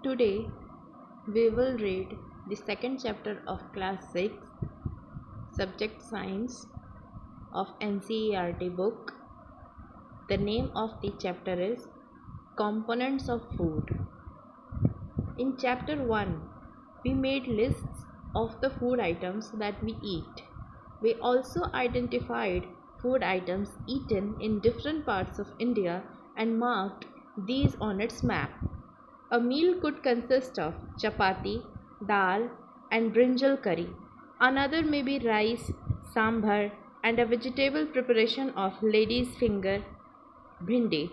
Today we will read the second chapter of class 6, subject science of NCERT book. The name of the chapter is Components of Food. In chapter 1, we made lists of the food items that we eat. We also identified food items eaten in different parts of India and marked these on its map. A meal could consist of chapati, dal, and brinjal curry. Another may be rice, sambar, and a vegetable preparation of lady's finger, bhindi.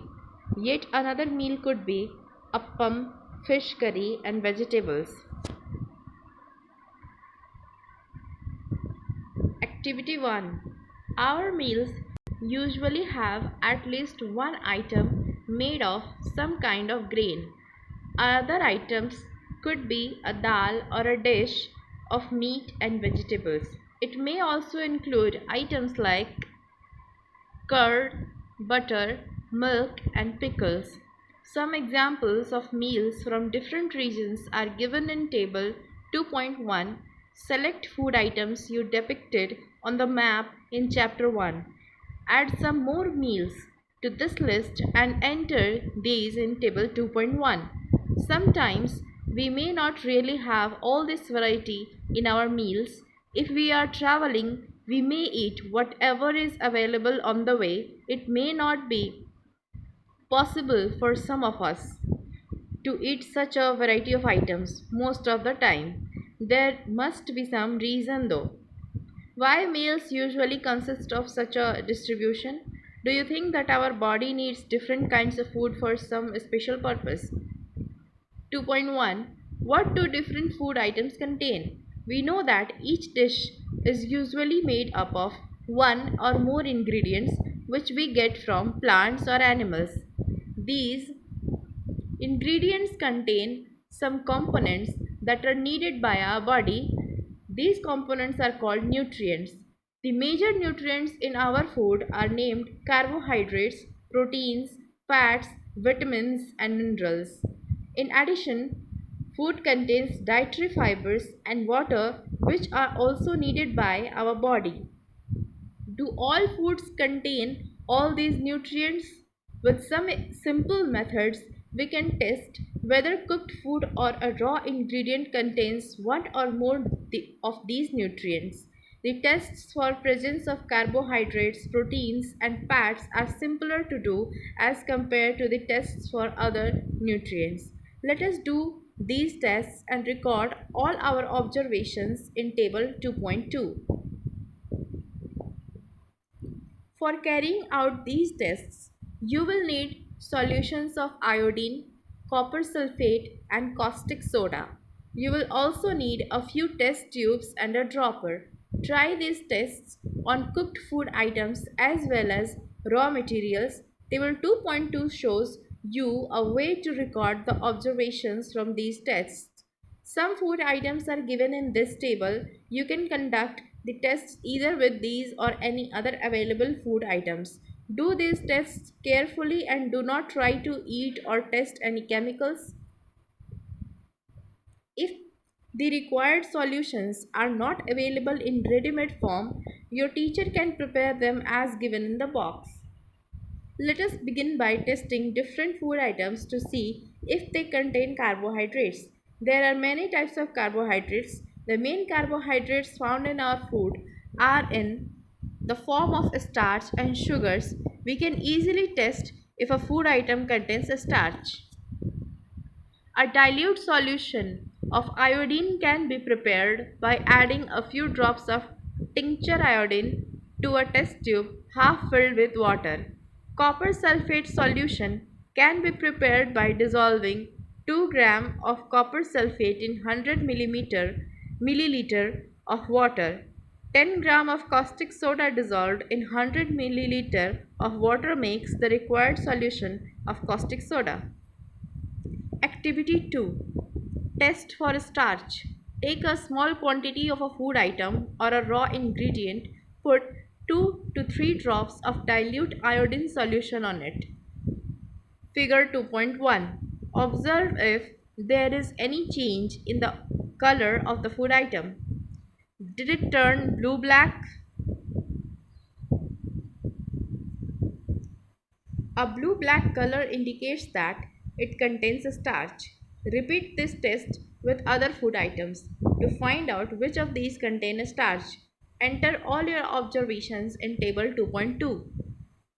Yet another meal could be appam, fish curry, and vegetables. Activity 1. Our meals usually have at least one item made of some kind of grain. Other items could be a dal or a dish of meat and vegetables. It may also include items like curd, butter, milk, and pickles. Some examples of meals from different regions are given in Table 2.1. Select food items you depicted on the map in Chapter 1. Add some more meals to this list and enter these in Table 2.1. Sometimes we may not really have all this variety in our meals. If we are traveling, we may eat whatever is available on the way. It may not be possible for some of us to eat such a variety of items most of the time. There must be some reason though. Why meals usually consist of such a distribution? Do you think that our body needs different kinds of food for some special purpose? 2.1. What do different food items contain? We know that each dish is usually made up of one or more ingredients which we get from plants or animals. These ingredients contain some components that are needed by our body. These components are called nutrients. The major nutrients in our food are named carbohydrates, proteins, fats, vitamins, and minerals. In addition, food contains dietary fibers and water which are also needed by our body. Do all foods contain all these nutrients? With some simple methods, we can test whether cooked food or a raw ingredient contains one or more of these nutrients. The tests for presence of carbohydrates, proteins, and fats are simpler to do as compared to the tests for other nutrients. Let us do these tests and record all our observations in table 2.2. For carrying out these tests, you will need solutions of iodine, copper sulfate, and caustic soda. You will also need a few test tubes and a dropper. Try these tests on cooked food items as well as raw materials. Table 2.2 shows you a way to record the observations from these tests. Some food items are given in this table. You can conduct the tests either with these or any other available food items. Do these tests carefully and do not try to eat or test any chemicals. If the required solutions are not available in ready-made form, your teacher can prepare them as given in the box. Let us begin by testing different food items to see if they contain carbohydrates. There are many types of carbohydrates. The main carbohydrates found in our food are in the form of starch and sugars. We can easily test if a food item contains a starch. A dilute solution of iodine can be prepared by adding a few drops of tincture iodine to a test tube half filled with water. Copper sulfate solution can be prepared by dissolving 2 grams of copper sulfate in 100 milliliter of water. 10 grams of caustic soda dissolved in 100 milliliter of water makes the required solution of caustic soda. Activity 2. Test for starch. Take a small quantity of a food item or a raw ingredient, put 2 to 3 drops of dilute iodine solution on it. Figure 2.1. Observe if there is any change in the color of the food item. Did it turn blue black? A blue black color indicates that it contains a starch. Repeat this test with other food items to find out which of these contain a starch. Enter all your observations in table 2.2.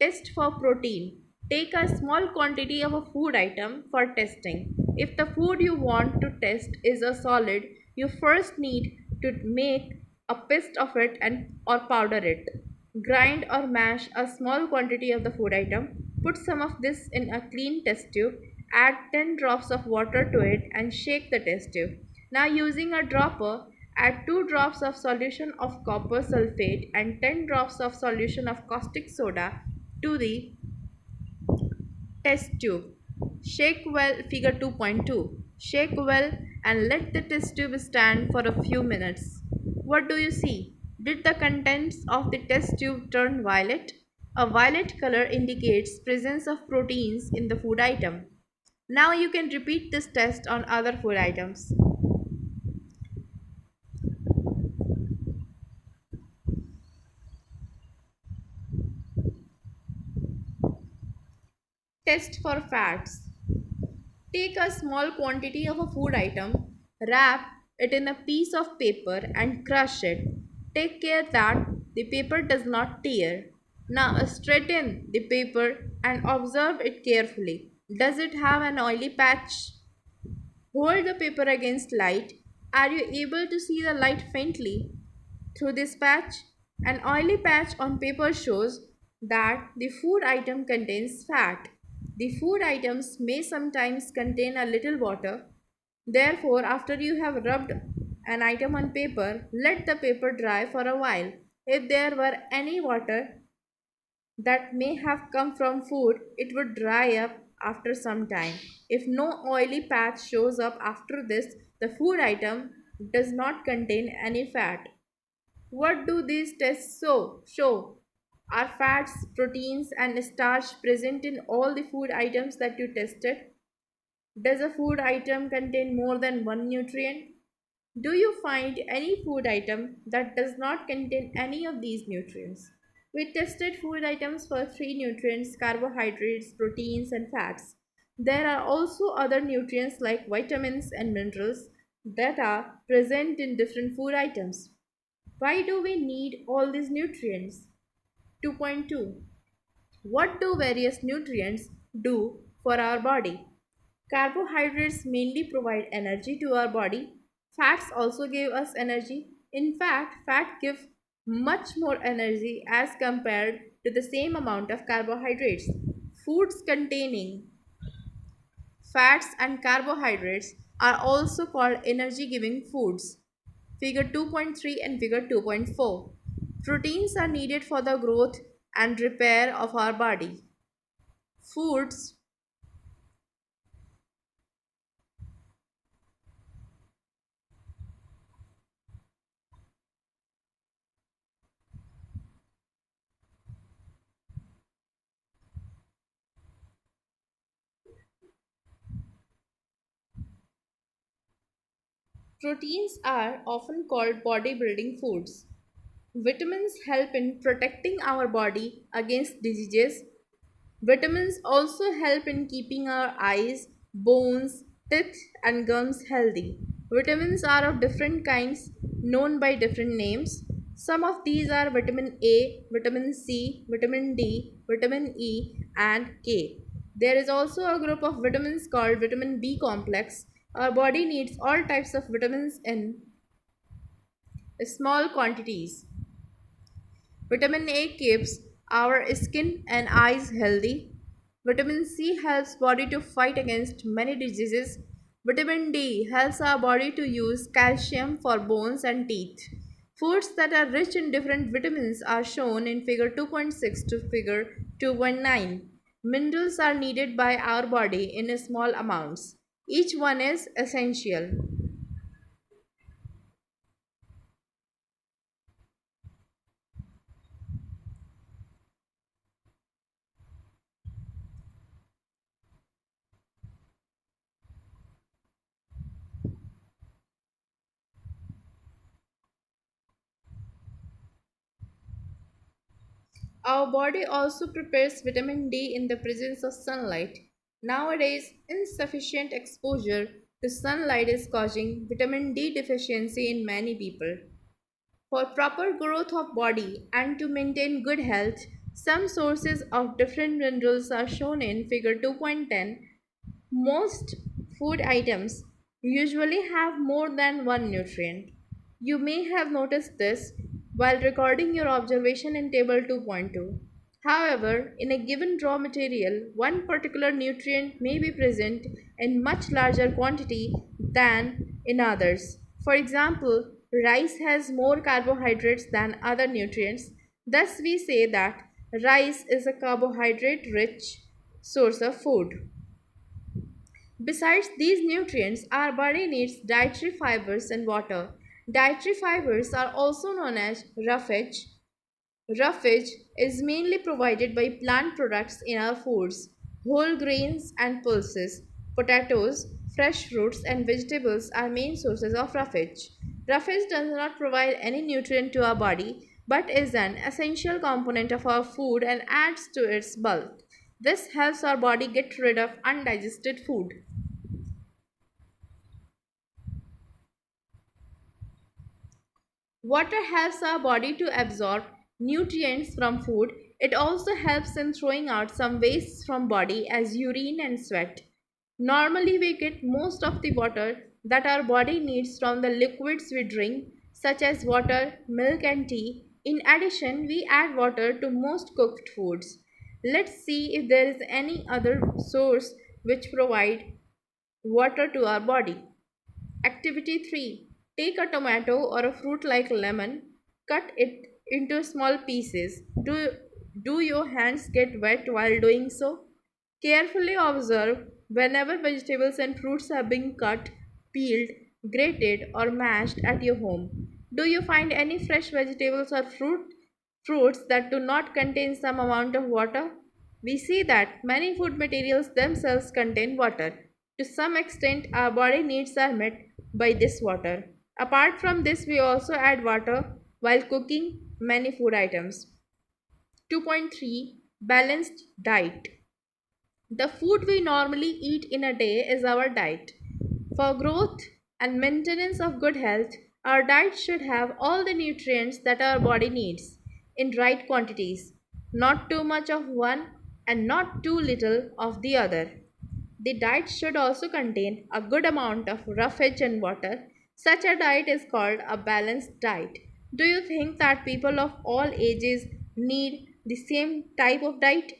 Test for protein. Take a small quantity of a food item for testing. If the food you want to test is a solid, you first need to make a paste of it and or powder it. Grind or mash a small quantity of the food item. Put some of this in a clean test tube. Add 10 drops of water to it and shake the test tube. Now using a dropper, add 2 drops of solution of copper sulfate and 10 drops of solution of caustic soda to the test tube. Shake well, figure 2.2. Shake well and let the test tube stand for a few minutes. What do you see? Did the contents of the test tube turn violet? A violet color indicates presence of proteins in the food item. Now you can repeat this test on other food items. Test for fats. Take a small quantity of a food item, wrap it in a piece of paper and crush it. Take care that the paper does not tear. Now straighten the paper and observe it carefully. Does it have an oily patch? Hold the paper against light. Are you able to see the light faintly through this patch? An oily patch on paper shows that the food item contains fat. The food items may sometimes contain a little water. Therefore, after you have rubbed an item on paper, let the paper dry for a while. If there were any water that may have come from food, it would dry up after some time. If no oily patch shows up after this, the food item does not contain any fat. What do these tests show? Are fats, proteins, and starch present in all the food items that you tested? Does a food item contain more than one nutrient? Do you find any food item that does not contain any of these nutrients? We tested food items for three nutrients: carbohydrates, proteins, and fats. There are also other nutrients like vitamins and minerals that are present in different food items. Why do we need all these nutrients? 2.2. What do various nutrients do for our body? Carbohydrates mainly provide energy to our body. Fats also give us energy. In fact, fat gives much more energy as compared to the same amount of carbohydrates. Foods containing fats and carbohydrates are also called energy giving foods. Figure 2.3 and Figure 2.4. Proteins are needed for the growth and repair of our body. Foods Proteins are often called bodybuilding foods. Vitamins help in protecting our body against diseases. Vitamins also help in keeping our eyes, bones, teeth, and gums healthy. Vitamins are of different kinds known by different names. Some of these are vitamin A, vitamin C, vitamin D, vitamin E, and K. There is also a group of vitamins called vitamin B complex. Our body needs all types of vitamins in small quantities. Vitamin A keeps our skin and eyes healthy. Vitamin C helps body to fight against many diseases. Vitamin D helps our body to use calcium for bones and teeth. Foods that are rich in different vitamins are shown in figure 2.6 to figure 2.9. Minerals are needed by our body in small amounts. Each one is essential. Our body also prepares vitamin D in the presence of sunlight. Nowadays, insufficient exposure to sunlight is causing vitamin D deficiency in many people. For proper growth of body and to maintain good health, some sources of different minerals are shown in figure 2.10. Most food items usually have more than one nutrient. You may have noticed this while recording your observation in table 2.2. However, in a given raw material, one particular nutrient may be present in much larger quantity than in others. For example, rice has more carbohydrates than other nutrients. Thus, we say that rice is a carbohydrate rich source of food. Besides these nutrients, our body needs dietary fibers and water. Dietary fibers are also known as roughage. Roughage is mainly provided by plant products in our foods, whole grains and pulses. Potatoes, fresh fruits, and vegetables are main sources of roughage. Roughage does not provide any nutrient to our body but is an essential component of our food and adds to its bulk. This helps our body get rid of undigested food. Water helps our body to absorb nutrients from food. It also helps in throwing out some wastes from body as urine and sweat. Normally we get most of the water that our body needs from the liquids we drink such as water, milk and tea. In addition, we add water to most cooked foods. Let's see if there is any other source which provide water to our body. Activity 3. Take a tomato or a fruit like lemon, cut it into small pieces. Do your hands get wet while doing so? Carefully observe whenever vegetables and fruits are being cut, peeled, grated, or mashed at your home. Do you find any fresh vegetables or fruits that do not contain some amount of water? We see that many food materials themselves contain water. To some extent, our body needs are met by this water. Apart from this, we also add water while cooking many food items. 2.3. Balanced diet. The food we normally eat in a day is our diet. For growth and maintenance of good health, our diet should have all the nutrients that our body needs in right quantities, not too much of one and not too little of the other. The diet should also contain a good amount of roughage and water. Such a diet is called a balanced diet. Do you think that people of all ages need the same type of diet?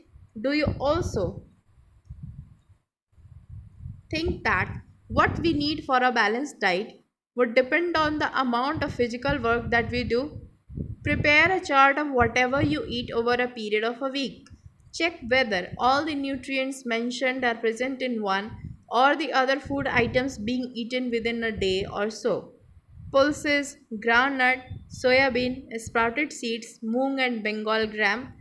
Do you also think that what we need for a balanced diet would depend on the amount of physical work that we do? Prepare a chart of whatever you eat over a period of a week. Check whether all the nutrients mentioned are present in one or the other food items being eaten within a day or so. Pulses, groundnut, soybean, sprouted seeds, moong and Bengal gram,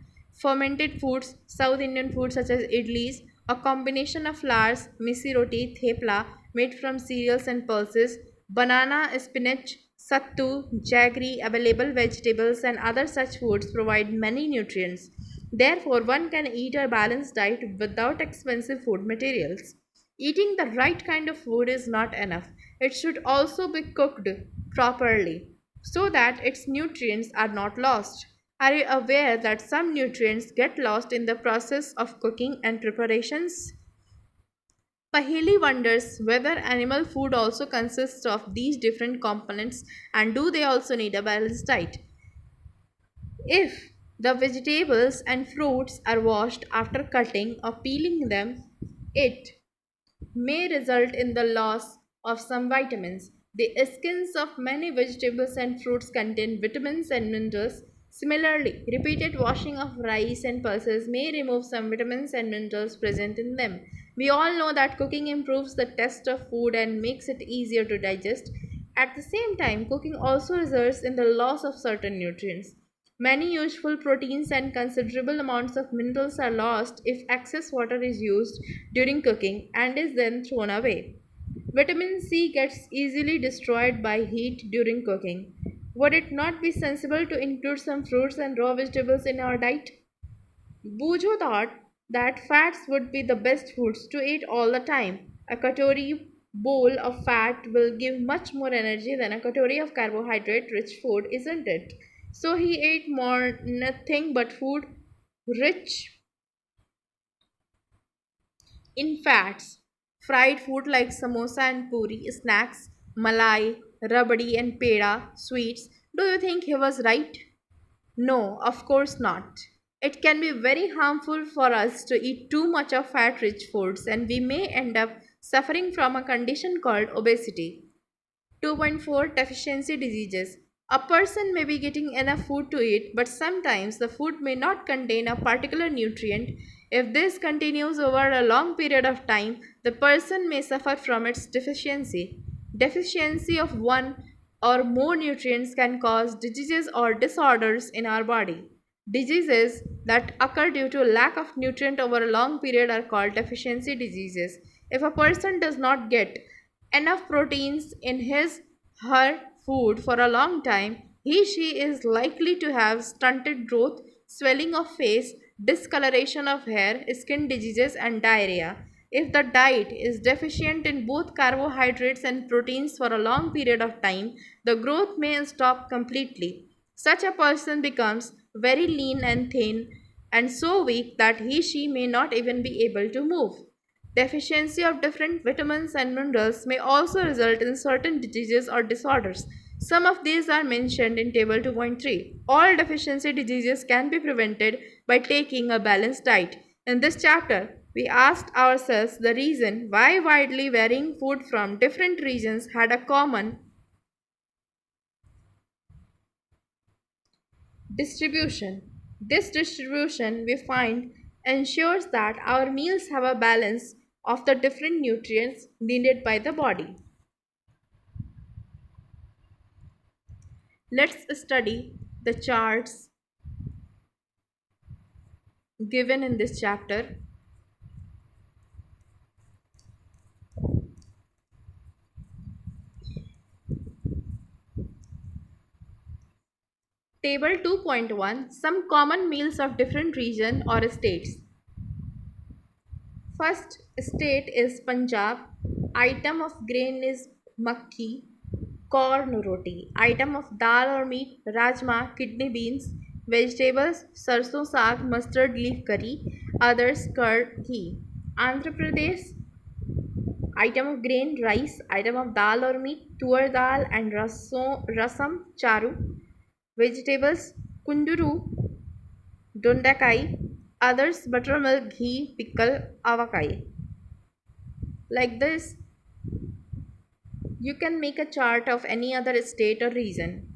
fermented foods, South Indian foods such as idlis, a combination of flours, misi roti, thepla made from cereals and pulses, banana, spinach, sattu, jaggery, available vegetables and other such foods provide many nutrients. Therefore, one can eat a balanced diet without expensive food materials. Eating the right kind of food is not enough. It should also be cooked properly so that its nutrients are not lost. Are you aware that some nutrients get lost in the process of cooking and preparations? Paheli wonders whether animal food also consists of these different components and do they also need a balanced diet. If the vegetables and fruits are washed after cutting or peeling them, it may result in the loss of some vitamins. The skins of many vegetables and fruits contain vitamins and minerals. Similarly, repeated washing of rice and pulses may remove some vitamins and minerals present in them. We all know that cooking improves the taste of food and makes it easier to digest. At the same time, cooking also results in the loss of certain nutrients. Many useful proteins and considerable amounts of minerals are lost if excess water is used during cooking and is then thrown away. Vitamin C gets easily destroyed by heat during cooking. Would it not be sensible to include some fruits and raw vegetables in our diet? Bujo thought that fats would be the best foods to eat all the time. A katori bowl of fat will give much more energy than a katori of carbohydrate rich food, isn't it? So he ate more nothing but food rich in fats. Fried food like samosa and puri, snacks, malai, rabdi and peda, sweets. Do you think he was right? No, of course not. It can be very harmful for us to eat too much of fat rich foods, and we may end up suffering from a condition called obesity. 2.4 Deficiency diseases. A person may be getting enough food to eat, but sometimes the food may not contain a particular nutrient. If this continues over a long period of time, the person may suffer from its deficiency. Deficiency of one or more nutrients can cause diseases or disorders in our body. Diseases that occur due to lack of nutrient over a long period are called deficiency diseases. If a person does not get enough proteins in his her food for a long time, she is likely to have stunted growth, swelling of face, discoloration of hair, skin diseases, and diarrhea. If the diet is deficient in both carbohydrates and proteins for a long period of time, the growth may stop completely. Such a person becomes very lean and thin and so weak that she may not even be able to move. Deficiency of different vitamins and minerals may also result in certain diseases or disorders. Some of these are mentioned in Table 2.3. All deficiency diseases can be prevented by taking a balanced diet. In this chapter, we asked ourselves the reason why widely varying food from different regions had a common distribution. This distribution we find ensures that our meals have a balance of the different nutrients needed by the body. Let's study the charts given in this chapter. Table 2.1 Some common meals of different region or states. First state is Punjab. Item of grain is makki, corn roti. Item of dal or meat, rajma, kidney beans. Vegetables, sarson saag, mustard leaf curry. Others, curd, ghee. Andhra Pradesh. Item of grain, rice. Item of dal or meat, tuar dal and rasam, charu. Vegetables, kunduru, dondakai. Others, buttermilk, ghee, pickle, avakai. Like this, you can make a chart of any other state or region.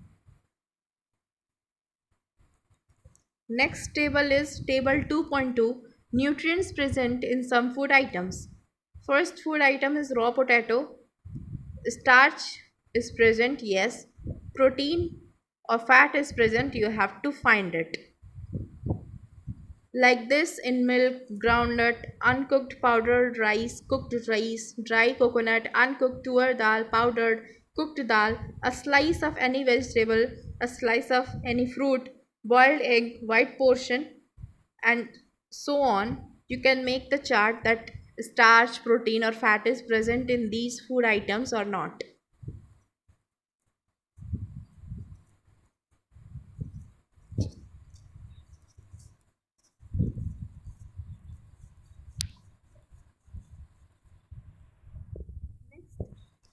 Next table is table 2.2 nutrients present in some food items. First food item is raw potato. Starch is present, yes. Protein or fat is present, you have to find it. Like this in milk, groundnut, uncooked powdered rice, dry coconut, uncooked tuar dal, powdered, cooked dal, a slice of any vegetable, a slice of any fruit, boiled egg, white portion, and so on. You can make the chart that starch, protein, or fat is present in these food items or not.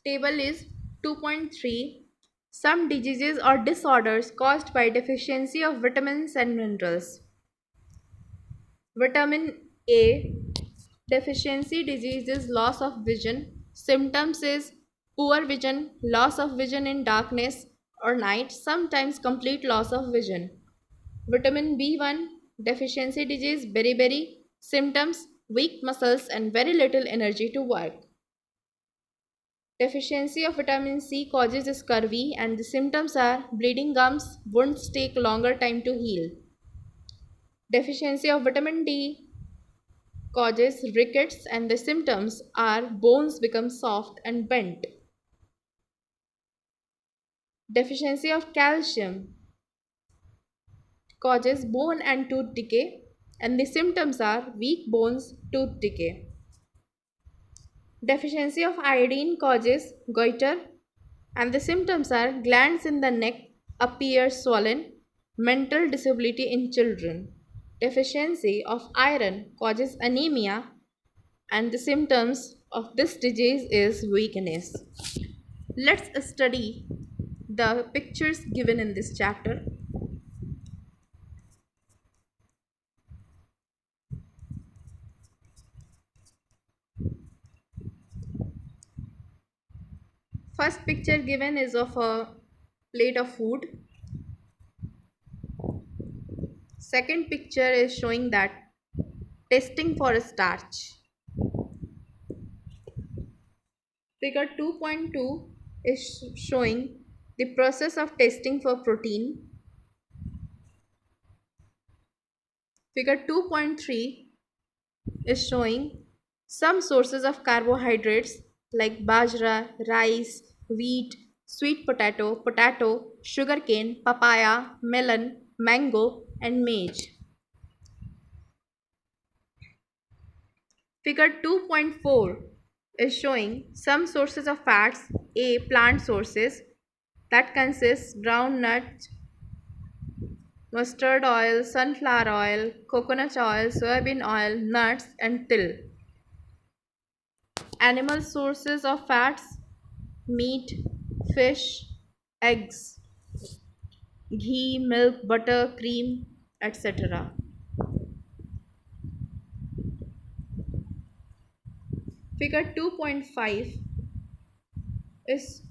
Table is 2.3 Some diseases or disorders caused by deficiency of vitamins and minerals. Vitamin A deficiency disease is loss of vision. Symptoms is poor vision, loss of vision in darkness or night, sometimes complete loss of vision. Vitamin B1 deficiency disease beriberi. Symptoms weak muscles and very little energy to work. Deficiency of vitamin C causes scurvy and the symptoms are bleeding gums, wounds take longer time to heal. Deficiency of vitamin D causes rickets and the symptoms are bones become soft and bent. Deficiency of calcium causes bone and tooth decay and the symptoms are weak bones, tooth decay. Deficiency of iodine causes goiter, and the symptoms are glands in the neck appear swollen, mental disability in children. Deficiency of iron causes anemia, and the symptoms of this disease is weakness. Let's study the pictures given in this chapter. First picture given is of a plate of food. Second picture is showing that testing for a starch. Figure 2.2 is showing the process of testing for protein. Figure 2.3 is showing some sources of carbohydrates like bajra, rice, wheat, sweet potato, sugarcane, papaya, melon, mango, and maize. Figure 2.4 is showing some sources of fats, A. Plant sources that consist groundnut, mustard oil, sunflower oil, coconut oil, soybean oil, nuts, and till. Animal sources of fats, meat, fish, eggs, ghee, milk, butter, cream, etc. Figure 2.5 is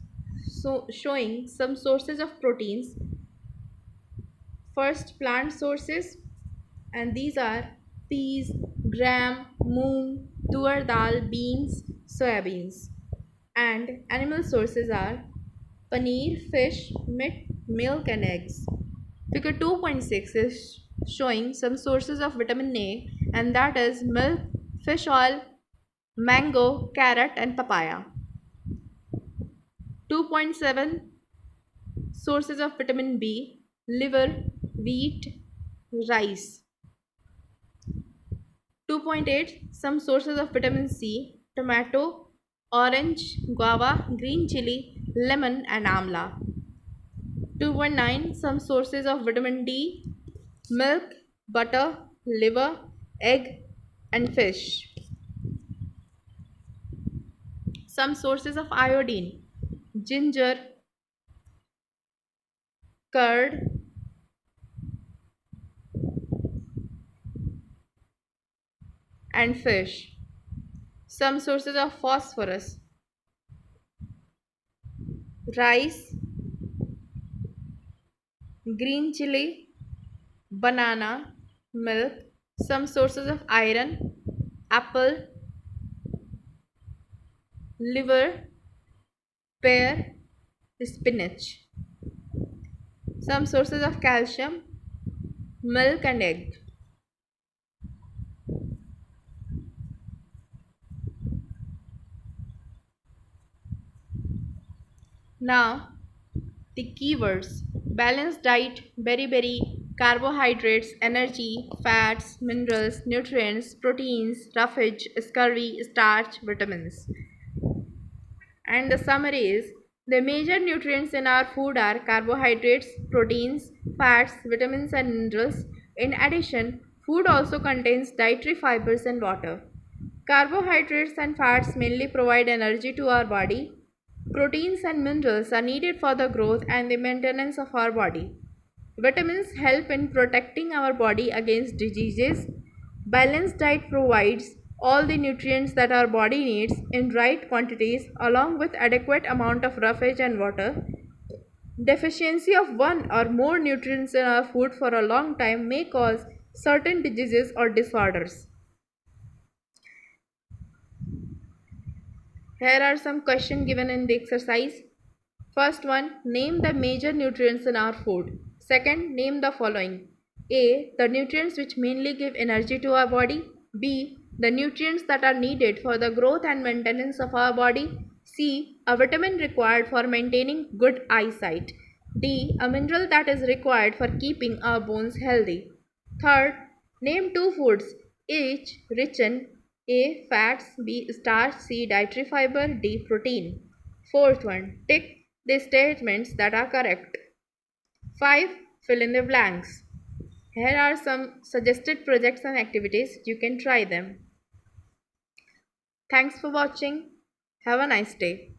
showing some sources of proteins. First, plant sources, and these are peas, gram, moong, tur dal, beans, soybeans. And animal sources are paneer, fish, meat, milk, and eggs. Figure 2.6 is showing some sources of vitamin A, and that is milk, fish oil, mango, carrot, and papaya. 2.7 sources of vitamin B, liver, wheat, rice. 2.8 some sources of vitamin C, tomato, orange, guava, green chili, lemon, and amla. 2.9 some sources of vitamin D, milk, butter, liver, egg, and fish. Some sources of iodine, ginger, curd, and fish. Some sources of phosphorus, rice, green chili, banana, milk. Some sources of iron, apple, liver, pear, spinach. Some sources of calcium, milk, and egg. Now, the keywords: balanced diet, berry, carbohydrates, energy, fats, minerals, nutrients, proteins, roughage, scurvy, starch, vitamins. And the summary is: the major nutrients in our food are carbohydrates, proteins, fats, vitamins, and minerals. In addition, food also contains dietary fibers and water. Carbohydrates and fats mainly provide energy to our body. Proteins and minerals are needed for the growth and the maintenance of our body. Vitamins help in protecting our body against diseases. Balanced diet provides all the nutrients that our body needs in right quantities along with adequate amount of roughage and water. Deficiency of one or more nutrients in our food for a long time may cause certain diseases or disorders. Here are some questions given in the exercise. First one, name the major nutrients in our food. Second, name the following. A. The nutrients which mainly give energy to our body. B. The nutrients that are needed for the growth and maintenance of our body. C. A vitamin required for maintaining good eyesight. D. A mineral that is required for keeping our bones healthy. Third, Name two foods each rich in A. Fats, B. Starch, C. Dietary fiber, D. Protein. Fourth one. Tick the statements that are correct. 5. Fill in the blanks. Here are some suggested projects and activities. You can try them. Thanks for watching. Have a nice day.